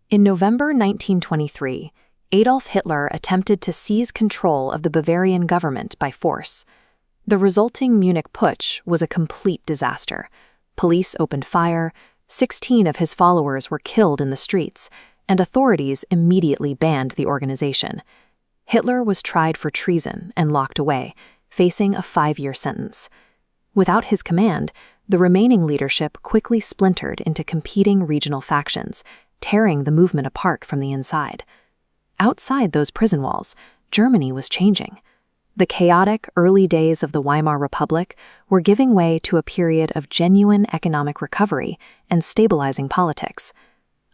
In November 1923, Adolf Hitler attempted to seize control of the Bavarian government by force. The resulting Munich Putsch was a complete disaster. Police opened fire, 16 of his followers were killed in the streets, and authorities immediately banned the organization. Hitler was tried for treason and locked away, facing a 5-year sentence. Without his command, the remaining leadership quickly splintered into competing regional factions, tearing the movement apart from the inside. Outside those prison walls, Germany was changing. The chaotic early days of the Weimar Republic were giving way to a period of genuine economic recovery and stabilizing politics.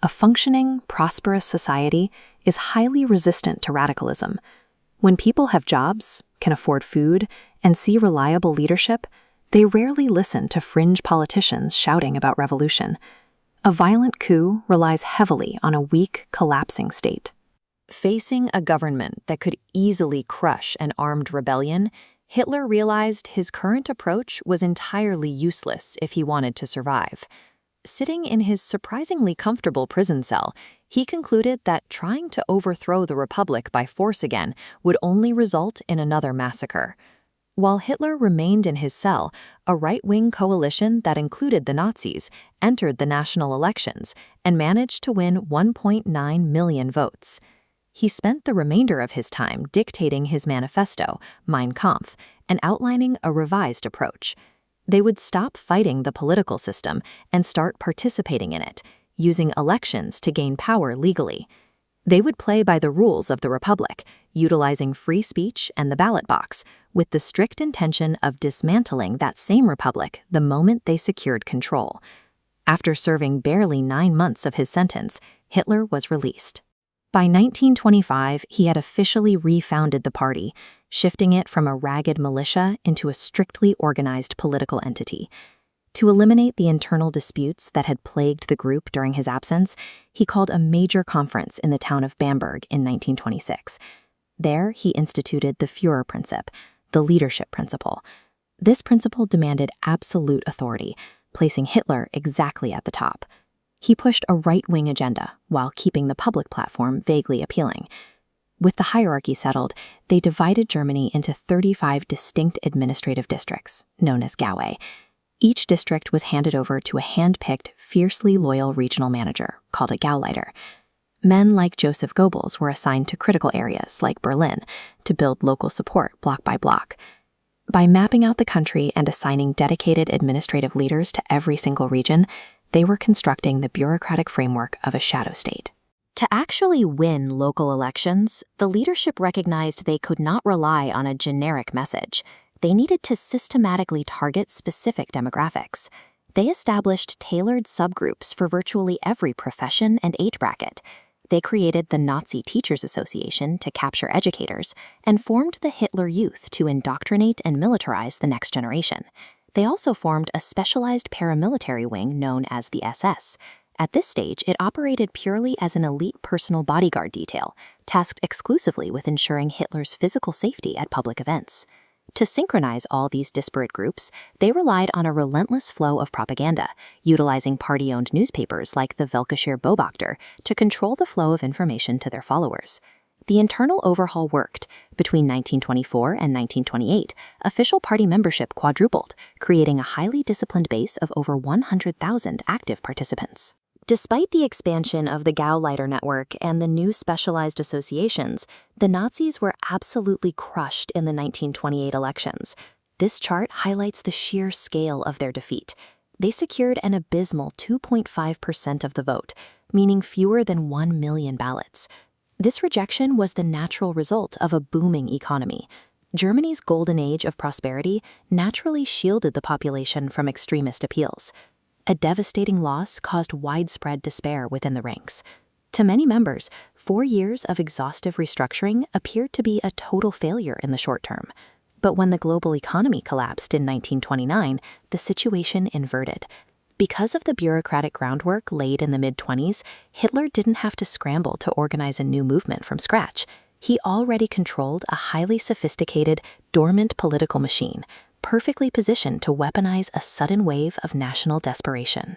A functioning, prosperous society is highly resistant to radicalism. When people have jobs, can afford food, and see reliable leadership, they rarely listen to fringe politicians shouting about revolution. A violent coup relies heavily on a weak, collapsing state. Facing a government that could easily crush an armed rebellion, Hitler realized his current approach was entirely useless if he wanted to survive. Sitting in his surprisingly comfortable prison cell, he concluded that trying to overthrow the Republic by force again would only result in another massacre. While Hitler remained in his cell, a right-wing coalition that included the Nazis entered the national elections and managed to win 1.9 million votes. He spent the remainder of his time dictating his manifesto, Mein Kampf, and outlining a revised approach. They would stop fighting the political system and start participating in it, using elections to gain power legally. They would play by the rules of the Republic, utilizing free speech and the ballot box, with the strict intention of dismantling that same Republic the moment they secured control. After serving barely 9 months of his sentence, Hitler was released. By 1925, he had officially refounded the party, shifting it from a ragged militia into a strictly organized political entity. To eliminate the internal disputes that had plagued the group during his absence, he called a major conference in the town of Bamberg in 1926. There, he instituted the Führerprinzip, the leadership principle. This principle demanded absolute authority, placing Hitler exactly at the top. He pushed a right-wing agenda while keeping the public platform vaguely appealing. With the hierarchy settled, they divided Germany into 35 distinct administrative districts, known as Gaue. Each district was handed over to a hand-picked, fiercely loyal regional manager, called a Gauleiter. Men like Joseph Goebbels were assigned to critical areas, like Berlin, to build local support block by block. By mapping out the country and assigning dedicated administrative leaders to every single region, they were constructing the bureaucratic framework of a shadow state. To actually win local elections, the leadership recognized they could not rely on a generic message. They needed to systematically target specific demographics. They established tailored subgroups for virtually every profession and age bracket. They created the Nazi Teachers Association to capture educators and formed the Hitler Youth to indoctrinate and militarize the next generation. They also formed a specialized paramilitary wing known as the SS. At this stage, it operated purely as an elite personal bodyguard detail, tasked exclusively with ensuring Hitler's physical safety at public events. To synchronize all these disparate groups, they relied on a relentless flow of propaganda, utilizing party-owned newspapers like the Völkischer Beobachter to control the flow of information to their followers. The internal overhaul worked. Between 1924 and 1928, official party membership quadrupled, creating a highly disciplined base of over 100,000 active participants. Despite the expansion of the Gauleiter network and the new specialized associations, the Nazis were absolutely crushed in the 1928 elections. This chart highlights the sheer scale of their defeat. They secured an abysmal 2.5% of the vote, meaning fewer than 1 million ballots. This rejection was the natural result of a booming economy. Germany's golden age of prosperity naturally shielded the population from extremist appeals. A devastating loss caused widespread despair within the ranks. To many members, 4 years of exhaustive restructuring appeared to be a total failure in the short term. But when the global economy collapsed in 1929, the situation inverted. Because of the bureaucratic groundwork laid in the mid-20s, Hitler didn't have to scramble to organize a new movement from scratch. He already controlled a highly sophisticated, dormant political machine, perfectly positioned to weaponize a sudden wave of national desperation.